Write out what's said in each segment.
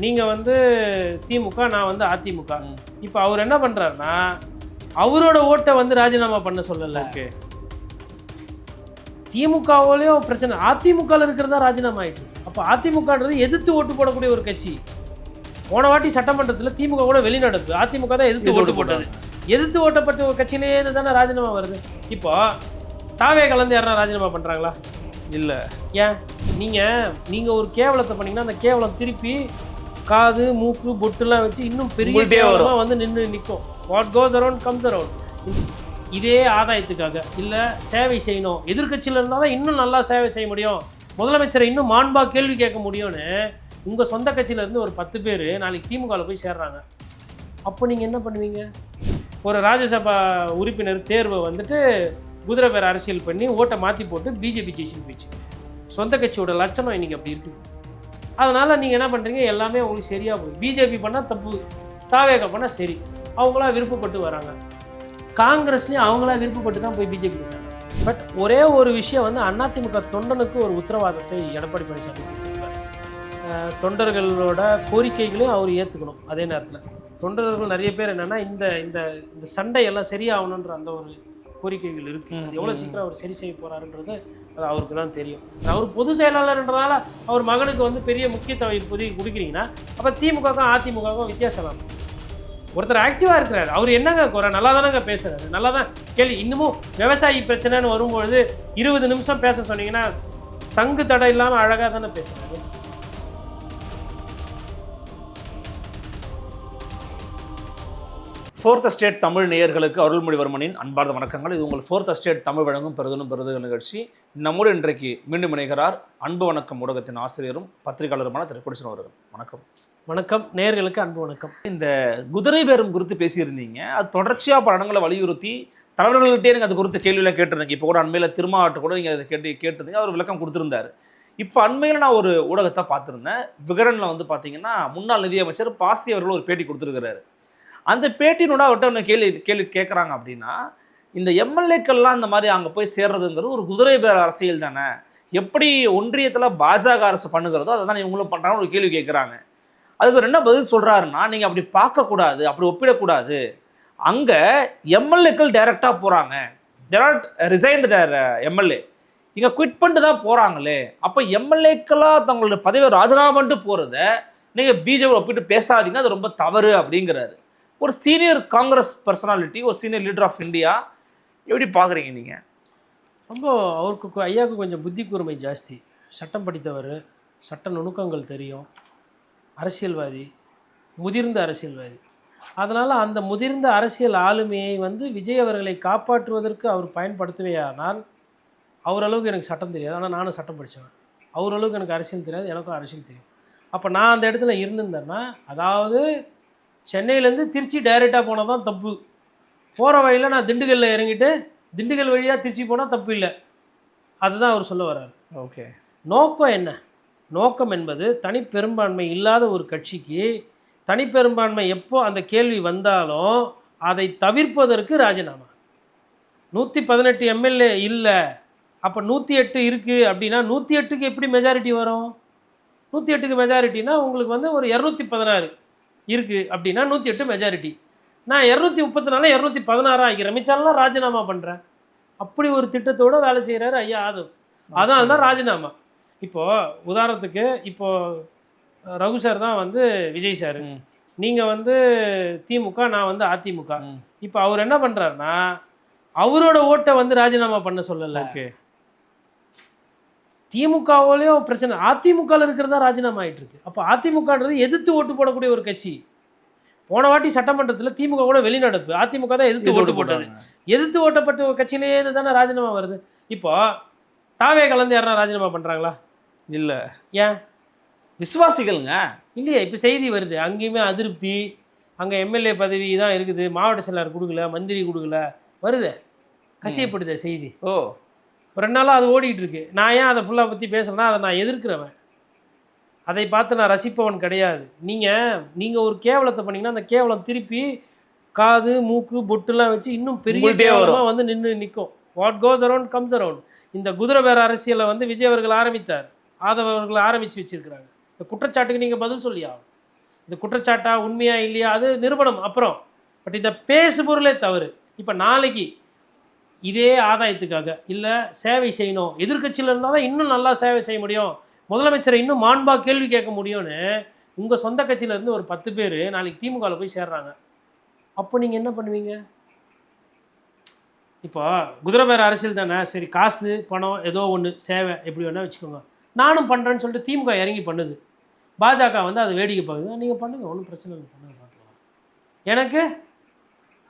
நீங்கள் வந்து திமுக, நான் வந்து அதிமுக. இப்போ அவர் என்ன பண்ணுறாருன்னா, அவரோட ஓட்டை வந்து ராஜினாமா பண்ண சொல்லலை. ஓகே, திமுகவிலையும் பிரச்சனை, அதிமுகவில் இருக்கிறதா ராஜினாமா ஆகிட்டு. அப்போ அதிமுகன்றது எதிர்த்து ஓட்டு போடக்கூடிய ஒரு கட்சி. போன வாட்டி சட்டமன்றத்தில் திமுக கூட வெளிநடப்பு, அதிமுக தான் எதிர்த்து ஓட்டு போட்டது. எதிர்த்து ஓட்டப்பட்ட ஒரு கட்சியிலேயே தானே ராஜினாமா வருது. இப்போ தாவே கலந்து யாரா ராஜினாமா பண்ணுறாங்களா? இல்லை. ஏன் நீங்கள் ஒரு கேவலத்தை பண்ணிங்கன்னா அந்த கேவலம் திருப்பி காது மூக்கு பொட்டுலாம் வச்சு இன்னும் பெரிய கேவலமாக வந்து நிற்கும். What goes around comes around. இதே ஆதாயத்துக்காக இல்லை சேவை செய்யணும், எதிர்கட்சியில் இருந்தால் தான் இன்னும் நல்லா சேவை செய்ய முடியும், முதலமைச்சரை இன்னும் மாண்பா கேள்வி கேட்க முடியும்னு உங்கள் சொந்த கட்சியிலேருந்து ஒரு 10 பேர் நாளைக்கு திமுகவில் போய் சேர்றாங்க. அப்போ நீங்கள் என்ன பண்ணுவீங்க? ஒரு ராஜ்யசபா உறுப்பினர் தேர்வை வந்துட்டு குதிரை பேர் அரசியல் பண்ணி ஓட்டை மாற்றி போட்டு பிஜேபி ஜெயிச்சுன்னு போயிடுச்சு. சொந்த கட்சியோட லட்சணம் இன்றைக்கி அப்படி இருக்குது. அதனால் நீங்கள் என்ன பண்ணுறீங்க, எல்லாமே உங்களுக்கு சரியாக போகுது. பிஜேபி பண்ணால் தப்பு, தாவேக பண்ணால் சரி, அவங்களா விருப்பப்பட்டு வராங்க. காங்கிரஸ்லேயும் அவங்களா விருப்பப்பட்டு தான் போய் பிஜேபி சேர்ந்தாங்க. பட் ஒரே ஒரு விஷயம் வந்து அதிமுக தொண்டனுக்கு ஒரு உத்தரவாதத்தை எடப்பாடி பழனிசாமி கொடுத்துருக்காரு. தொண்டர்களோட கோரிக்கைகளையும் அவர் ஏற்றுக்கணும். அதே நேரத்தில் தொண்டர்கள் நிறைய பேர் என்னென்னா இந்த இந்த இந்த சண்டையெல்லாம் சரியாகணுன்ற அந்த ஒரு கோரிக்கைகள் இருக்குது. அது எவ்வளோ சீக்கிரம் அவர் சரி செய்ய போகிறாருன்றது அது அவருக்கு தான் தெரியும். அவர் பொதுச் செயலாளர்ன்றதால அவர் மகனுக்கு வந்து பெரிய முக்கியத்துவம் இப்போதைக்கு கொடுக்குறீங்கன்னா அப்போ திமுகவுக்கும் அதிமுகவுக்கும் வித்தியாசம் தான். ஒருத்தர் ஆக்டிவாக இருக்கிறார், அவர் என்னங்க குறை, நல்லா தானங்க பேசுகிறாரு, நல்லா தான் கேள்வி. இன்னமும் விவசாயி பிரச்சனைன்னு வரும்பொழுது 20 நிமிஷம் பேச சொன்னீங்கன்னா தங்கு தடை இல்லாமல் அழகாக தானே பேசுகிறாரு. ஃபோர்த் எஸ்டேட் தமிழ் நேயர்களுக்கு அருள்மொழிவர்மனின் அன்பார்ந்த வணக்கங்கள். இது உங்கள் ஃபோர்த் எஸ்டேட் தமிழ் வழங்கும் பெருதுகள் நிகழ்ச்சி. நம்மோடு இன்றைக்கு மீண்டும் இணைகிறார் அன்பு வணக்கம் ஊடகத்தின் ஆசிரியரும் பத்திரிகையாளருமான திரு குடிசன் அவர்கள். வணக்கம். வணக்கம் நேயர்களுக்கு அன்பு வணக்கம். இந்த குதிரை பேரம் குறித்து பேசியிருந்தீங்க, அது தொடர்ச்சியாக பல இடங்களை வலியுறுத்தி தலைவர்கள்கிட்டே நீங்கள் அது குறித்து கேள்வியெல்லாம் கேட்டிருந்தீங்க. இப்போ கூட அண்மையில் திருமாவட்ட கூட நீங்கள் அதை கேட்டிருந்தீங்க, அவர் விளக்கம் கொடுத்துருந்தார். இப்போ அண்மையில் நான் ஒரு ஊடகத்தை பார்த்துருந்தேன், விகடனில் வந்து பார்த்தீங்கன்னா முன்னாள் நிதியமைச்சர் பாசி அவர்கள் ஒரு பேட்டி கொடுத்துருக்கிறாரு. அந்த பேட்டினோட அவர்கிட்ட ஒன்று கேள்வி கேட்குறாங்க அப்படின்னா, இந்த எம்எல்ஏக்கள்லாம் இந்த மாதிரி அங்கே போய் சேர்றதுங்கிறது ஒரு குதிரை பேர அரசியல் தானே, எப்படி ஒன்றியத்தில் பாஜக அரசு பண்ணுகிறதோ அதை தான் இவங்களும் பண்ணுறாங்கன்னு ஒரு கேள்வி கேட்குறாங்க. அதுக்கு என்ன பதில் சொல்கிறாருன்னா, நீங்கள் அப்படி பார்க்கக்கூடாது, அப்படி ஒப்பிடக்கூடாது. அங்கே எம்எல்ஏக்கள் டைரெக்டாக போகிறாங்க, தேர் ரிசைன்டு தேர் எம்எல்ஏ, இங்கே குவிட் பண்ணிட்டு தான் போகிறாங்களே, அப்போ எம்எல்ஏக்களாக தங்களோட பதவியை ராஜினாமா பண்ணிட்டு போகிறத நீங்கள் பிஜேபி ஒப்பிட்டு பேசாதீங்க, அது ரொம்ப தவறு அப்படிங்கிறாரு. ஒரு சீனியர் காங்கிரஸ் பர்சனாலிட்டி, ஒரு சீனியர் லீடர் ஆஃப் இந்தியா, எப்படி பார்க்குறீங்க நீங்கள்? ரொம்ப அவருக்கு ஐயாவுக்கு கொஞ்சம் புத்தி கூர்மை ஜாஸ்தி, சட்டம் படித்தவர், சட்ட நுணுக்கங்கள் தெரியும், அரசியல்வாதி, முதிர்ந்த அரசியல்வாதி. அதனால் அந்த முதிர்ந்த அரசியல் ஆளுமையை வந்து விஜய் அவர்களை காப்பாற்றுவதற்கு அவர் பயன்படுத்துவேயானால், அவரளவுக்கு எனக்கு சட்டம் தெரியாது, ஆனால் நானும் சட்டம் படித்தவன், அவரளவுக்கு எனக்கு அரசியல் தெரியாது, எனக்கும் அரசியல் தெரியும். அப்போ நான் அந்த இடத்துல இருந்திருந்தேன்னா, அதாவது சென்னையிலேருந்து திருச்சி டைரெக்டாக போனால் தான் தப்பு, போகிற வழியில் நான் திண்டுக்கல்லில் இறங்கிட்டு திண்டுக்கல் வழியாக திருச்சி போனால் தப்பு இல்லை, அதுதான் அவர் சொல்ல வர்றாரு. ஓகே, நோக்கம் என்ன? நோக்கம் என்பது தனிப்பெரும்பான்மை இல்லாத ஒரு கட்சிக்கு தனிப்பெரும்பான்மை எப்போ அந்த கேள்வி வந்தாலும் அதை தவிர்ப்பதற்கு ராஜினாமா. 118 எம்எல்ஏ இல்லை, அப்போ 108 இருக்குது அப்படின்னா 108க்கு எப்படி மெஜாரிட்டி வரும்? 108க்கு மெஜாரிட்டினா உங்களுக்கு வந்து ஒரு 216 இருக்குது அப்படின்னா 108 மெஜாரிட்டி. நான் 234 216 ஆகிறேன், மிச்சாலாம் ராஜினாமா பண்ணுறேன். அப்படி ஒரு திட்டத்தோடு வேலை செய்கிறாரு ஐயா ஆதவ். அதனால தான் ராஜினாமா. இப்போது உதாரணத்துக்கு இப்போது ரகு சார் தான் வந்து விஜய் சார், நீங்கள் வந்து திமுக, நான் வந்து அதிமுக. இப்போ அவர் என்ன பண்ணுறாருன்னா, அவரோட ஓட்டை வந்து ராஜினாமா பண்ண சொல்லலை. ஓகே, திமுகவிலையும் பிரச்சனை, அதிமுகவில் இருக்கிறதா ராஜினாமா ஆகிட்டுருக்கு. அப்போ அதிமுகன்றது எதிர்த்து ஓட்டு போடக்கூடிய ஒரு கட்சி. போன வாட்டி சட்டமன்றத்தில் திமுக கூட வெளிநடப்பு, அதிமுக தான் எதிர்த்து ஓட்டு போட்டது. எதிர்த்து ஓட்டப்பட்ட ஒரு கட்சியிலேயே தானே ராஜினாமா வருது. இப்போ தாவே கலந்து யாரா ராஜினாமா பண்ணுறாங்களா? இல்லை. ஏன்? விசுவாசிகள்ங்க இல்லையா? இப்போ செய்தி வருது, அங்கேயுமே அதிருப்தி, அங்கே எம்எல்ஏ பதவி தான் இருக்குது, மாவட்ட செயலாளர் கொடுக்கல, மந்திரி கொடுக்கல, வருது, கசியப்படுது செய்தி. ஓ, ஒரு 2 நாளாக அது ஓடிக்கிட்டு இருக்கு. நான் ஏன் அதை ஃபுல்லாக பற்றி பேசுகிறேன்னா, அதை நான் எதிர்க்கிறவன், அதை பார்த்து நான் ரசிப்பவன் கிடையாது. நீங்கள் ஒரு கேவலத்தை பண்ணிங்கன்னா அந்த கேவலம் திருப்பி காது மூக்கு பொட்டுலாம் வச்சு இன்னும் பெரிய கேவலமாக வந்து நிற்கும். What goes around comes around. இந்த குதிரை பேர அரசியலை வந்து விஜய் அவர்கள் ஆரம்பித்தார், ஆதவ அவர்கள் ஆரம்பித்து வச்சுருக்கிறாங்க. இந்த குற்றச்சாட்டுக்கு நீங்கள் பதில் சொல்லியாகும். இந்த குற்றச்சாட்டா உண்மையா இல்லையா அது நிரூபணம் அப்புறம். பட் இந்த பேசுபொருளே தவறு. இப்போ நாளைக்கு இதே ஆதாயத்துக்காக இல்லை சேவை செய்யணும், எதிர்க்கட்சியில் இருந்தால் தான் இன்னும் நல்லா சேவை செய்ய முடியும், முதலமைச்சரை இன்னும் மாண்பா கேள்வி கேட்க முடியும்னு உங்கள் சொந்த கட்சியிலேருந்து ஒரு 10 பேர் நாளைக்கு திமுகவில் போய் சேர்றாங்க. அப்போ நீங்கள் என்ன பண்ணுவீங்க? இப்போ குதிரை பேர அரசியல் தானே, சரி காசு பணம் ஏதோ ஒன்று சேவை எப்படி வேணால் வச்சுக்கோங்க, நானும் பண்ணுறேன்னு சொல்லிட்டு திமுக இறங்கி பண்ணுது, பாஜக வந்து அது வேடிக்கை பார்க்குது, நீங்கள் பண்ணுங்கள், ஒன்றும் பிரச்சனை இல்லை, பண்ணுங்க, பார்த்துக்கலாம். எனக்கு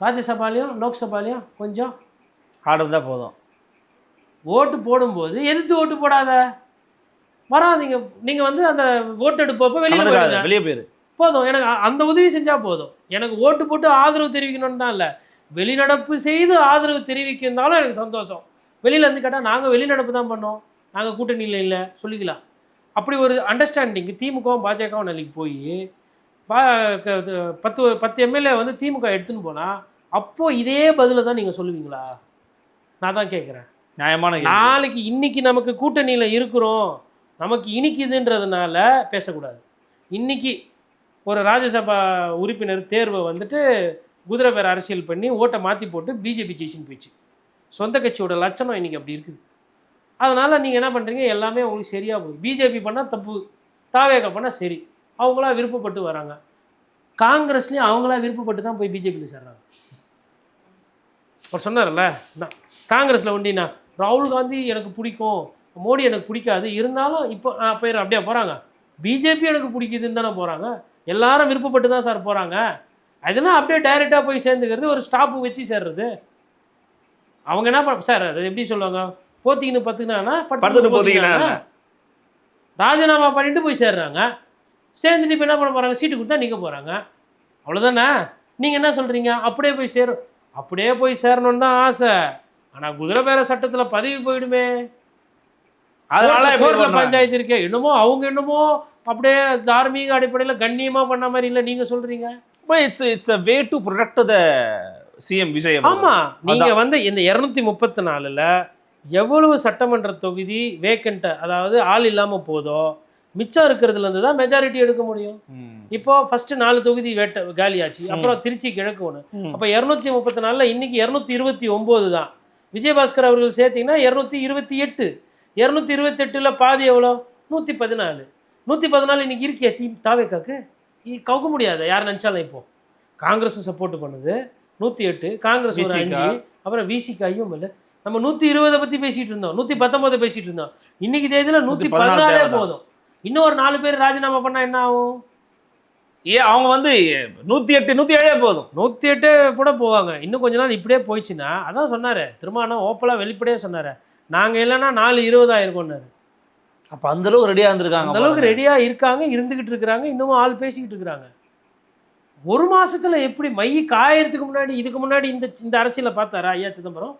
ராஜ்யசபாலையும் லோக்சபாலையும் கொஞ்சம் ஆர்டர் தான் போதும். ஓட்டு போடும்போது எதிர்த்து ஓட்டு போடாத, வராதிங்க. நீங்கள் வந்து அந்த ஓட்டு எடுப்பப்போ வெளியே போயிரு போதும், எனக்கு அந்த உதவி செஞ்சால் போதும். எனக்கு ஓட்டு போட்டு ஆதரவு தெரிவிக்கணும்னு தான் இல்லை, வெளிநடப்பு செய்து ஆதரவு தெரிவிக்கிருந்தாலும் எனக்கு சந்தோஷம். வெளியிலேருந்து கேட்டால் நாங்கள் வெளிநடப்பு தான் பண்ணோம், நாங்கள் கூட்டணியில் இல்லை சொல்லிக்கலாம். அப்படி ஒரு அண்டர்ஸ்டாண்டிங்கு திமுகவும் பாஜகவும் நாளைக்கு போய் 10 எம்எல்ஏ வந்து திமுக எடுத்துன்னு போனால் அப்போது இதே பதிலை தான் நீங்கள் சொல்லுவீங்களா? நான் தான் கேட்குறேன். நியாயமான நாளைக்கு இன்னைக்கு நமக்கு கூட்டணியில் இருக்கிறோம், நமக்கு இனிக்குதுன்றதுனால பேசக்கூடாது. இன்னைக்கு ஒரு ராஜ்யசபா உறுப்பினர் தேர்வை வந்துட்டு குதிரை பேர அரசியல் பண்ணி ஓட்டை மாற்றி போட்டு பிஜேபி ஜெயிச்சுன்னு போயிடுச்சு. சொந்த கட்சியோட லட்சணம் இன்றைக்கி அப்படி இருக்குது. அதனால் நீங்கள் என்ன பண்ணுறீங்க, எல்லாமே உங்களுக்கு சரியாக போகுது. பிஜேபி பண்ணால் தப்பு, தாவேக பண்ணால் சரி, அவங்களா விருப்பப்பட்டு வராங்க. காங்கிரஸ்லேயும் அவங்களா விருப்பப்பட்டு தான் போய் பிஜேபியில் சேர்றாங்க. அவர் சொன்னார்ல, நான் காங்கிரஸில் ஒண்டினா ராகுல் காந்தி எனக்கு பிடிக்கும், மோடி எனக்கு பிடிக்காது, இருந்தாலும் இப்போ போயிடும் அப்படியே போகிறாங்க. பிஜேபி எனக்கு பிடிக்குதுன்னு தானே போகிறாங்க, எல்லாரும் விருப்பப்பட்டு தான் சார் போகிறாங்க. அதெல்லாம் அப்படியே டைரெக்டாக போய் சேர்ந்துக்கிறது, ஒரு ஸ்டாப்பு வச்சு சேர்றது. அவங்க என்ன பண்ண சார், அது எப்படி சொல்லுவாங்க, போத்திக்கின்னு பத்துக்கினா படுத்து போத்திக்கினா ராஜினாமா பண்ணிட்டு போய் சேர்றாங்க. சேர்ந்துட்டு இப்போ என்ன பண்ண போகிறாங்க, சீட்டு கொடுத்தா நிற்க போகிறாங்க, அவ்வளோதானே. நீங்கள் என்ன சொல்கிறீங்க, அப்படியே போய் அப்படியே போய் சேரணுன்னு தான் ஆசை, ஆனால் குதிரை பேர சட்டத்தில் பதவி போயிடுமே, அதனால கோர்ட்டில் பஞ்சாயத்து இருக்கே, என்னமோ அவங்க என்னமோ அப்படியே தார்மீக அடிப்படையில் கண்ணியமாக பண்ண மாதிரி இல்லை நீங்கள் சொல்கிறீங்க. It's a way to protect the CM Vijay. ஆமாம், நீங்கள் வந்து இந்த 234ல் எவ்வளவு சட்டமன்ற தொகுதி வேக்கண்ட்டை, அதாவது ஆள் இல்லாமல் போதோ மிச்சம் இருக்கிறதுலேருந்து தான் மெஜாரிட்டி எடுக்க முடியும். இப்போ ஃபர்ஸ்ட் 4 தொகுதி காலியாச்சு, அப்புறம் திருச்சி கிழக்கு ஒன்று, அப்போ 234ல் இன்னைக்கு 229 தான். விஜயபாஸ்கர் அவர்கள் சேர்த்திங்கன்னா 228. 228ல் பாதி எவ்வளோ, 114. 114 இன்னைக்கு இருக்கே தாவேக்காக்கு கவுக்க முடியாது, யார் நினச்சாலும். இப்போது காங்கிரஸும் சப்போர்ட் பண்ணுது 108, காங்கிரஸ் ஒரு 5, அப்புறம் விசிகாயும் இல்லை. நம்ம 120 பற்றி பேசிகிட்டு இருந்தோம், 119 பேசிகிட்டு இருந்தோம், இன்னைக்கு தேதியில் 114 போதும். இன்னொரு 4 பேர் ராஜினாமா பண்ணால் என்ன ஆகும்? அவங்க வந்து 108 107 போதும், 108 கூட போவாங்க. இன்னும் கொஞ்ச நாள் இப்படியே போயிடுச்சுன்னா, அதான் சொன்னார் திருமானம் ஓப்பலாக வெளிப்படையாக சொன்னார், நாங்கள் இல்லைன்னா 420 ஆயிருக்கோன்னாரு. அப்போ அந்தளவுக்கு ரெடியாக இருந்திருக்காங்க, அந்தளவுக்கு ரெடியாக இருக்காங்க, இருந்துக்கிட்டு இருக்கிறாங்க, இன்னமும் ஆள் பேசிக்கிட்டு இருக்கிறாங்க. ஒரு மாதத்தில் எப்படி மை காயறதுக்கு முன்னாடி, இதுக்கு முன்னாடி இந்த அரசியலை பார்த்தாரா ஐயா சிதம்பரம்?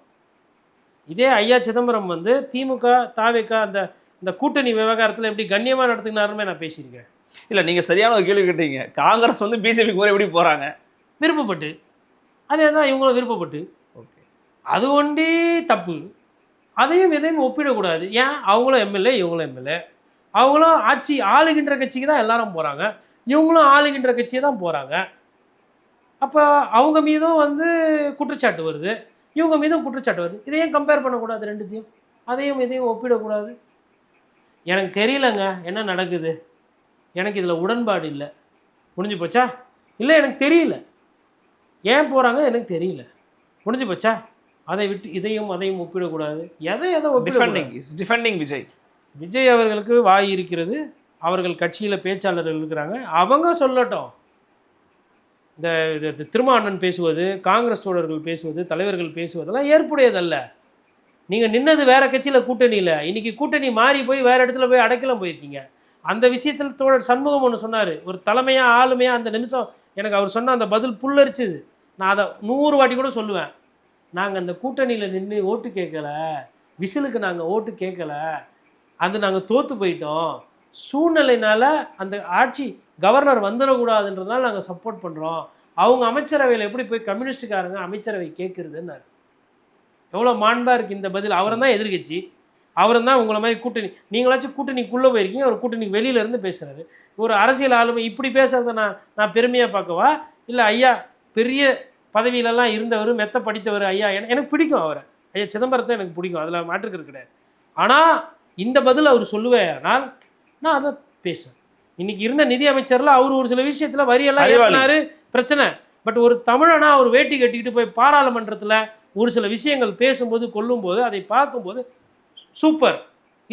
இதே ஐயா சிதம்பரம் வந்து திமுக தாவேக இந்த கூட்டணி விவகாரத்தில் எப்படி கண்ணியமாக நடத்துக்கினாருமே நான் பேசியிருக்கேன். இல்லை, நீங்கள் சரியான ஒரு கேள்வி கேட்டீங்க. காங்கிரஸ் வந்து பிஜேபிக்கு போய் எப்படி போகிறாங்க, விருப்பப்பட்டு, அதே தான் இவங்களும் விருப்பப்பட்டு. ஓகே, அது ஒண்டி தப்பு, அதையும் எதையும் ஒப்பிடக்கூடாது. ஏன், அவங்களும் எம்எல்ஏ இவங்களும் எம்எல்ஏ, அவங்களும் ஆட்சி ஆளுகின்ற கட்சிக்கு தான் எல்லாரும் போகிறாங்க, இவங்களும் ஆளுகின்ற கட்சியை தான் போகிறாங்க. அப்போ அவங்க மீதும் வந்து குற்றச்சாட்டு வருது, இவங்க மீதும் குற்றச்சாட்டு வருது. இதையும் கம்பேர் பண்ணக்கூடாது, ரெண்டுத்தையும் அதையும் இதையும் ஒப்பிடக்கூடாது. எனக்கு தெரியலங்க என்ன நடக்குது, எனக்கு இதில் உடன்பாடு இல்லை, முடிஞ்சு போச்சா? இல்லை எனக்கு தெரியல, ஏன் போகிறாங்க எனக்கு தெரியல, முடிஞ்சு போச்சா? அதை விட்டு இதையும் அதையும் ஒப்பிடக்கூடாது. எதை டிஃபெண்டிங் விஜய் அவர்களுக்கு வாய் இருக்கிறது, அவர்கள் கட்சியில் பேச்சாளர்கள் இருக்கிறாங்க, அவங்க சொல்லட்டும். இந்த திருமாவளவன் பேசுவது, காங்கிரஸ் தோழர்கள் பேசுவது, தலைவர்கள் பேசுவதெல்லாம் ஏற்புடையதல்ல. நீங்கள் நின்னது வேறு கட்சியில் கூட்டணியில், இன்றைக்கி கூட்டணி மாறி போய் வேறு இடத்துல போய் அடைக்கலம் போயிருக்கீங்க. அந்த விஷயத்தில் தோழர் சண்முகம் ஒன்று சொன்னார், ஒரு தலைமையாக ஆளுமையாக, அந்த நிமிஷம் எனக்கு அவர் சொன்ன அந்த பதில் புல்லரிச்சுது. நான் அதை 100 வாட்டி கூட சொல்லுவேன். நாங்கள் அந்த கூட்டணியில் நின்று ஓட்டு கேட்கல, விசிலுக்கு நாங்கள் ஓட்டு கேட்கல, அது நாங்கள் தோற்று போயிட்டோம், சூழ்நிலைனால் அந்த ஆட்சி கவர்னர் வந்துடக்கூடாதுன்றதுனால நாங்கள் சப்போர்ட் பண்ணுறோம். அவங்க அமைச்சரவையில் எப்படி போய் கம்யூனிஸ்டுக்காரங்க அமைச்சரவை கேட்குறதுன்னாரு. எவ்வளோ மாண்பாக இருக்குது இந்த பதில். அவரை தான் எதிர்கட்சி, அவரும் தான் உங்களை மாதிரி கூட்டணி, நீங்களாச்சும் கூட்டணிக்குள்ளே போயிருக்கீங்க, ஒரு கூட்டணிக்கு வெளியிலேருந்து பேசுகிறாரு. ஒரு அரசியல் ஆளுமை இப்படி பேசுகிறத நான் பெருமையாக பார்க்கவா? இல்லை ஐயா பெரிய பதவியிலலாம் இருந்தவர், மெத்த படித்தவர் ஐயா, எனக்கு பிடிக்கும் அவரை, ஐயா சிதம்பரத்தை எனக்கு பிடிக்கும், அதில் மாற்றுக்கிறது கிடையாது. ஆனால் இந்த பதில் அவர் சொல்லுவேனால் நான் அதை பேசுவேன். இன்றைக்கி இருந்த நிதி அமைச்சரில் அவர் ஒரு சில விஷயத்தில் வரியெல்லாம் ஏற்றினாரு, பிரச்சனை. பட் ஒரு தமிழனா அவர் வேட்டி கட்டிக்கிட்டு போய் பாராளுமன்றத்தில் ஒரு சில விஷயங்கள் பேசும்போது கொல்லும்போது அதை பார்க்கும்போது சூப்பர்,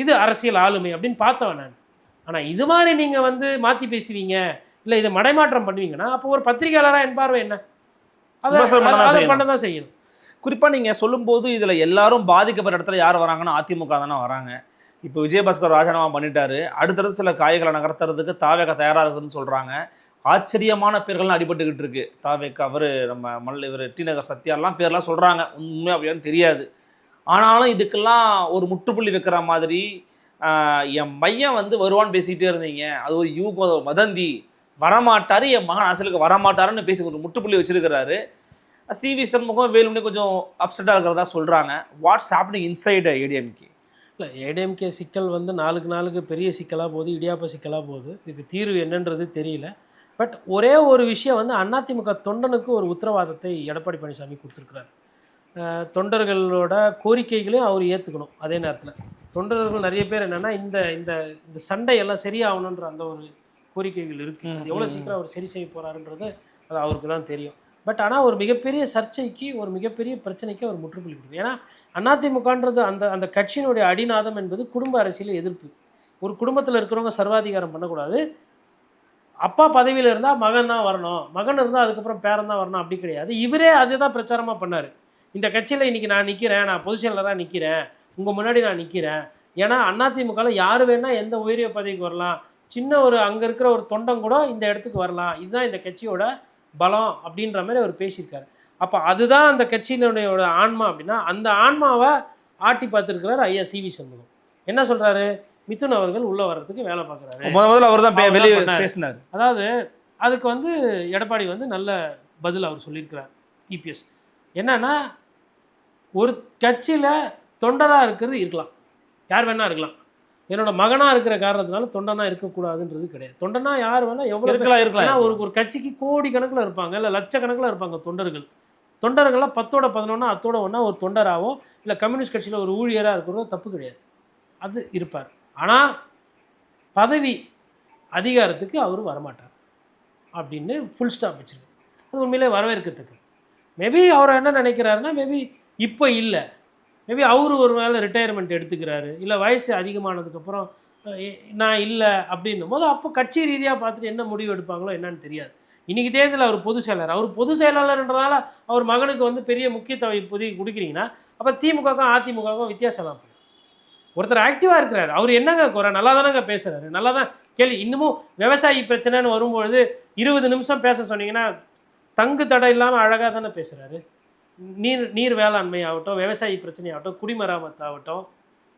இது அரசியல் ஆளுமை அப்படின்னு பார்த்தவன் நான். ஆனால் இது மாதிரி நீங்கள் வந்து மாற்றி பேசுவீங்க, இல்லை இதை மடைமாற்றம் பண்ணுவீங்கன்னா அப்போ ஒரு பத்திரிகையாளராக என் பார்வை என்ன? அதை பண்ண தான் செய்யணும். குறிப்பாக நீங்கள் சொல்லும்போது இதில் எல்லாரும் பாதிக்கப்படுற இடத்துல யார் வராங்கன்னா அதிமுக தானே வராங்க. இப்போ விஜயபாஸ்கர் ராஜினாமா பண்ணிட்டாரு, அடுத்தடுத்து சில காய்களை நகர்த்துறதுக்கு தாவேக தயாராக இருக்குதுன்னு சொல்கிறாங்க. ஆச்சரியமான பேர்கள்லாம் அடிபட்டுக்கிட்டு இருக்கு. தாவேக அவர் நம்ம இவர் டி நகர் சத்யாலாம் பேர்லாம் சொல்கிறாங்க, உண்மையாக அப்படியான்னு தெரியாது. ஆனாலும் இதுக்கெல்லாம் ஒரு முற்றுப்புள்ளி வைக்கிற மாதிரி என் பையன் வந்து வருவான்னு பேசிகிட்டே இருந்தீங்க, அது ஒரு யூகம் வதந்தி, வரமாட்டார், என் மகன் அரசியலுக்கு வரமாட்டாருன்னு பேசி ஒரு முற்றுப்புள்ளி வச்சிருக்கிறாரு. சிவி சண்முகம் வேலுமணி கொஞ்சம் அப்செட்டாக இருக்கிறதா சொல்கிறாங்க. What's happening inside ADMK? இல்லை, ஏடிஎம்கே சிக்கல் வந்து நாளுக்கு நாளுக்கு பெரிய சிக்கலாக போகுது, இடியாப்ப சிக்கலாக போகுது. இதுக்கு தீர்வு என்னன்றது தெரியல. பட் ஒரே ஒரு விஷயம் வந்து அதிமுக தொண்டனுக்கு ஒரு உத்தரவாதத்தை எடப்பாடி பழனிசாமி கொடுத்துருக்குறாரு. தொண்டர்களோட கோரிக்கைகளையும் அவர் ஏற்றுக்கணும். அதே நேரத்தில் தொண்டர்கள் நிறைய பேர் என்னென்னா இந்த இந்த இந்த சண்டையெல்லாம் சரியாகணுன்ற அந்த ஒரு கோரிக்கைகள் இருக்குது. அது எவ்வளோ சீக்கிரம் அவர் சரி செய்ய போகிறாருன்றது அது அவருக்கு தான் தெரியும். பட் ஆனால் ஒரு மிகப்பெரிய சர்ச்சைக்கு, ஒரு மிகப்பெரிய பிரச்சனைக்கு அவர் முற்றுப்புள்ளி கொடுக்குது. ஏன்னா அதிமுகன்றது அந்த அந்த கட்சியினுடைய அடிநாதம் என்பது குடும்ப அரசியல் எதிர்ப்பு. ஒரு குடும்பத்தில் இருக்கிறவங்க சர்வாதிகாரம் பண்ணக்கூடாது. அப்பா பதவியில் இருந்தால் மகன் தான் வரணும், மகன் இருந்தால் அதுக்கப்புறம் பேரன் தான் வரணும், அப்படி கிடையாது. இவரே அதே தான் பிரச்சாரமாக பண்ணார். இந்த கட்சியில் இன்றைக்கி நான் நிற்கிறேன், நான் பொதுச் செயலராக நிற்கிறேன், உங்கள் முன்னாடி நான் நிற்கிறேன். ஏன்னா அதிமுகவில் யார் வேணால் எந்த உயரிய பதவிக்கு வரலாம், சின்ன ஒரு அங்கே இருக்கிற ஒரு தொண்டம் கூட இந்த இடத்துக்கு வரலாம், இதுதான் இந்த கட்சியோட பலம் அப்படின்ற மாதிரி அவர் பேசியிருக்காரு. அப்போ அதுதான் அந்த கட்சியினுடைய ஆன்மா. அப்படின்னா அந்த ஆன்மாவை ஆட்டி பார்த்துருக்கிறார் ஐயா சிவி சண்முகம். என்ன சொல்கிறாரு? மிதுன் அவர்கள் உள்ளே வர்றதுக்கு வேலை பார்க்குறாரு. முதல்ல அவர் தான் வெளியே பேசினார். அதாவது அதுக்கு வந்து எடப்பாடி வந்து நல்ல பதில் அவர் சொல்லியிருக்கிறார். இபிஎஸ் என்னன்னா, ஒரு கட்சியில் தொண்டராக இருக்கிறது இருக்கலாம், யார் வேணா இருக்கலாம். என்னோட மகனாக இருக்கிற காரணத்தினால தொண்டனாக இருக்கக்கூடாதுன்றது கிடையாது. தொண்டனா யார் வேணால் எவ்வளோ இருக்கலாம். ஒரு கட்சிக்கு கோடி கணக்கில் இருப்பாங்க, இல்லை லட்சக்கணக்கில் இருப்பாங்க தொண்டர்கள். தொண்டர்கள்லாம் 10ஓட 11 அத்தோட ஒன்றா ஒரு தொண்டராகவோ இல்லை கம்யூனிஸ்ட் கட்சியில் ஒரு ஊழியராக இருக்கிறதோ தப்பு கிடையாது, அது இருப்பார். ஆனால் பதவி அதிகாரத்துக்கு அவர் வரமாட்டார் அப்படின்னு ஃபுல் ஸ்டாப் வச்சுருக்கு. அது உண்மையிலே வரவேற்கத்தக்கு. மேபி அவர் என்ன நினைக்கிறாருன்னா, மேபி இப்போ இல்லை, மேபி அவர் ஒரு வேளை ரிட்டையர்மெண்ட் எடுத்துக்கிறாரு, இல்லை வயசு அதிகமானதுக்கப்புறம் நான் இல்லை அப்படின்னும் போது அப்போ கட்சி ரீதியாக பார்த்துட்டு என்ன முடிவு எடுப்பாங்களோ என்னன்னு தெரியாது. இன்றைக்கி தேர்தலில் அவர் பொதுச் செயலாளர், அவர் பொதுச் செயலாளர்ன்றதால அவர் மகனுக்கு வந்து பெரிய முக்கியத்துவம் இப்போதைக்கு கொடுக்குறீங்கன்னா அப்போ திமுகவுக்கும் அதிமுகவுக்கும் வித்தியாசம் தான். ஒருத்தர் ஆக்டிவாக இருக்கிறார், அவர் என்னங்க குறை, நல்லா தானங்க பேசுகிறாரு, நல்லா தான் கேள்வி. இன்னமும் விவசாயி பிரச்சனைன்னு வரும்பொழுது 20 நிமிஷம் பேச சொன்னீங்கன்னா தங்கு தடை இல்லாமல் அழகாக தானே பேசுகிறாரு. நீர் வேளாண்மை ஆகட்டும், விவசாயி பிரச்சனை ஆகட்டும், குடிமராமத்து ஆகட்டும்,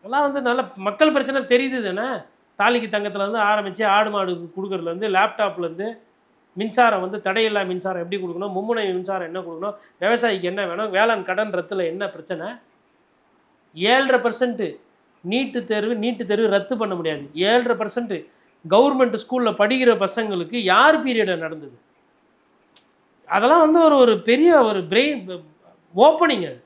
அதெல்லாம் வந்து நல்ல மக்கள் பிரச்சனை தெரியுது தானே. தாலிக்கு தங்கத்துலேருந்து ஆரம்பித்து ஆடு மாடு கொடுக்குறதுலேருந்து, லேப்டாப்லேருந்து, மின்சாரம் வந்து தடையில்லா மின்சாரம் எப்படி கொடுக்கணும், மும்முனை மின்சாரம் என்ன கொடுக்கணும், விவசாயிக்கு என்ன வேணும், வேளாண் கடன் ரத்தில் என்ன பிரச்சனை. 7.5% நீட்டு தேர்வு ரத்து பண்ண முடியாது. 7.5% கவர்மெண்ட் ஸ்கூலில் படிக்கிற பசங்களுக்கு யார் பீரியடை நடந்தது. அதெல்லாம் வந்து ஒரு பெரிய ஒரு பிரெயின் ஓப்பனிங். அது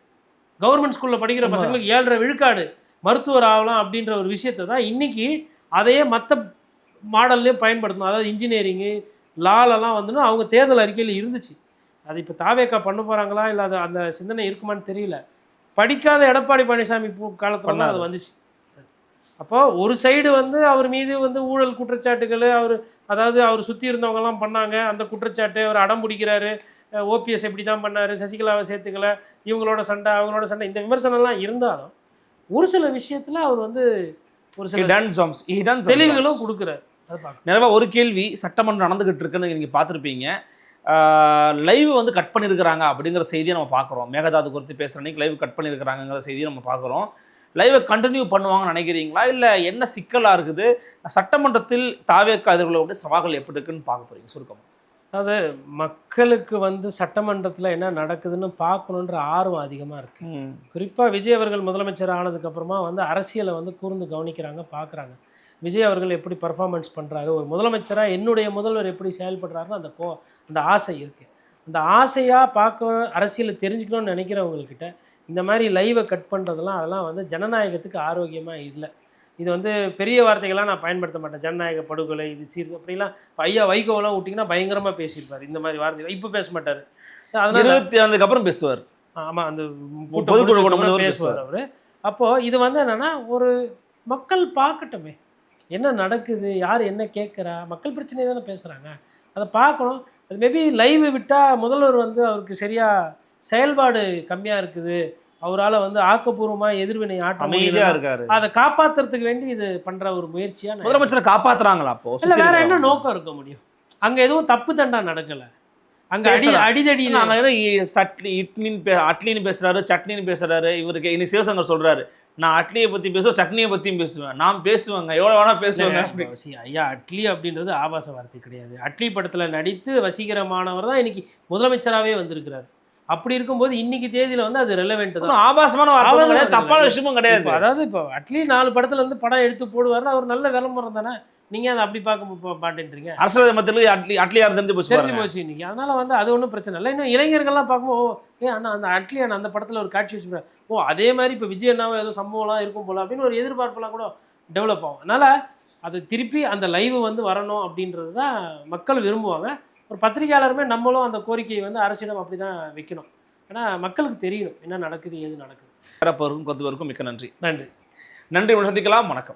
கவர்மெண்ட் ஸ்கூலில் படிக்கிற பசங்களுக்கு 7.5 விழுக்காடு மருத்துவர் ஆகலாம் அப்படின்ற ஒரு விஷயத்தை தான் இன்றைக்கி அதையே மற்ற மாடல்லையும் பயன்படுத்தணும். அதாவது இன்ஜினியரிங்கு லாலெல்லாம் வந்துன்னு அவங்க தேர்தல் அறிக்கையில் இருந்துச்சு. அது இப்போ தாவேக்கா பண்ண போகிறாங்களா இல்லை அது அந்த சிந்தனை இருக்குமான்னு தெரியல. படிக்காத எடப்பாடி பழனிசாமி காலத்தில் அது வந்துச்சு. அப்போது ஒரு சைடு வந்து அவர் மீது வந்து ஊழல் குற்றச்சாட்டுகள், அவர் சுற்றி இருந்தவங்கலாம் பண்ணாங்க அந்த குற்றச்சாட்டு, அவர் அடம் பிடிக்கிறாரு, ஓபிஎஸ் எப்படி தான் பண்ணார், சசிகலாவை சேர்த்துக்கல, இவங்களோட சண்டை அவங்களோட சண்டை, இந்த விமர்சனம்லாம் இருந்தாலும் ஒரு சில விஷயத்தில் அவர் வந்து ஒரு சில தெளிவுகளும் கொடுக்குறாரு. நிறைய ஒரு கேள்வி, சட்டமன்றம் நடந்துகிட்டு இருக்குன்னு நீங்கள் பார்த்துருப்பீங்க, லைவ் வந்து கட் பண்ணியிருக்கிறாங்க அப்படிங்கிற செய்தியை நம்ம பார்க்குறோம். மேகதாது குறித்து பேசுகிற அன்றைக்கி லைவ் கட் பண்ணியிருக்கிறாங்கிற செய்தியை நம்ம பார்க்குறோம். லைவை கண்டினியூ பண்ணுவாங்கன்னு நினைக்கிறீங்களா, இல்லை என்ன சிக்கலாக இருக்குது, சட்டமன்றத்தில் தாவேக்கா எதிர்கொள்ளக்கூடிய சவால்கள் எப்படி இருக்குன்னு பார்க்க போகிறீங்க சுருக்கமாக? அது மக்களுக்கு வந்து சட்டமன்றத்தில் என்ன நடக்குதுன்னு பார்க்கணுன்ற ஆர்வம் அதிகமாக இருக்குது. குறிப்பாக விஜய் அவர்கள் முதலமைச்சர் ஆனதுக்கப்புறமா வந்து அரசியலை வந்து கூர்ந்து கவனிக்கிறாங்க, பார்க்குறாங்க. விஜய் அவர்கள் எப்படி பர்ஃபார்மன்ஸ் பண்ணுறாரு, ஒரு முதலமைச்சராக என்னுடைய முதல்வர் எப்படி செயல்படுறாருன்னு அந்த ஆசை இருக்குது. அந்த ஆசையாக பார்க்க அரசியலை தெரிஞ்சுக்கணும்னு நினைக்கிறவங்கக்கிட்ட இந்த மாதிரி லைவை கட் பண்ணுறதெல்லாம் அதெல்லாம் வந்து ஜனநாயகத்துக்கு ஆரோக்கியமாக இல்லை. இது வந்து பெரிய வார்த்தைகள்லாம் நான் பயன்படுத்த மாட்டேன். ஜனநாயக படுகொலை, இது அப்படிலாம் ஐயா வைகோவெல்லாம் விட்டிங்கன்னா பயங்கரமாக பேசியிருப்பார். இந்த மாதிரி வார்த்தைகள் இப்போ பேச மாட்டார். அதனால் 27 அப்புறம் பேசுவார். ஆமாம், அந்த பொதுக்குழு பேசுவார் அவர். அப்போது இது வந்து என்னென்னா, ஒரு மக்கள் பார்க்கட்டுமே என்ன நடக்குது, யார் என்ன கேட்குறா, மக்கள் பிரச்சனை தானே பேசுகிறாங்க, அதை பார்க்கணும். அது மேபி லைவ் விட்டால் முதல்வர் வந்து அவருக்கு சரியாக செயல்பாடு கம்மியாக இருக்குது, அவரால் வந்து ஆக்கப்பூர்வமாக எதிர்வினை அமைதியாக இருக்காரு, அதை காப்பாற்றுறதுக்கு வேண்டி இது பண்ணுற ஒரு முயற்சியாக. முதலமைச்சரை காப்பாற்றுறாங்களா அப்போ? இல்லை, வேற என்ன நோக்கம் இருக்க முடியும்? அங்கே எதுவும் தப்பு தண்டா நடக்கலை, அங்கே அடிதடி. அட்லின்னு பேசுறாரு, சட்னின்னு பேசுறாரு. இவருக்கு இன்னைக்கு சிவசங்கர் சொல்றாரு, நான் அட்லியை பற்றி பேசுவேன், சட்னியை பற்றியும் பேசுவேன், நான் பேசுவேங்க, எவ்வளோ வேணால் பேசுவேங்க. ஐயா, அட்லி அப்படின்றது ஆபாச வார்த்தை கிடையாது. அட்லி படத்தில் நடித்து வசீகரமானவர் தான் இன்னைக்கு முதலமைச்சராகவே வந்திருக்கிறார். அப்படி இருக்கும்போது இன்னைக்கு தேதியில் வந்து அது ரெலவெண்ட் தான். ஆபாசமான வார்த்தை, தப்பான விஷயமும் கிடையாது. அதாவது இப்போ அட்லி 4 படத்தில் வந்து படம் எடுத்து போடுவாருன்னா அவர் நல்ல விளம்பரம் தானே. நீங்கள் அதை அப்படி பார்க்க மாட்டேன்றீங்க. அரசியல் மத்தியில் அட்லியார் தெரிஞ்சு போச்சு இன்னைக்கு. அதனால் வந்து அது ஒன்றும் பிரச்சனை இல்லை. இன்னும் இளைஞர்கள்லாம் பார்க்கும்போது அண்ணா அந்த அட்லி அண்ணா அந்த படத்தில் ஒரு காட்சி வச்சு அதே மாதிரி இப்போ விஜய் அண்ணாவும் ஏதோ சம்பவம்லாம் இருக்கும் போல அப்படின்னு ஒரு எதிர்பார்ப்பெல்லாம் கூட டெவலப் ஆகும். அதனால் அது திருப்பி அந்த லைவ் வந்து வரணும் அப்படின்றது தான் மக்கள் விரும்புவாங்க. ஒரு பத்திரிகையாளருமே நம்மளும் அந்த கோரிக்கையை வந்து அரசிடம் அப்படி தான் வைக்கணும். ஏன்னா மக்களுக்கு தெரியணும் என்ன நடக்குது, ஏது நடக்குது. கொத்துவருக்கும் மிக்க நன்றி. நன்றி. நன்றி. சந்திக்கலாம். வணக்கம்.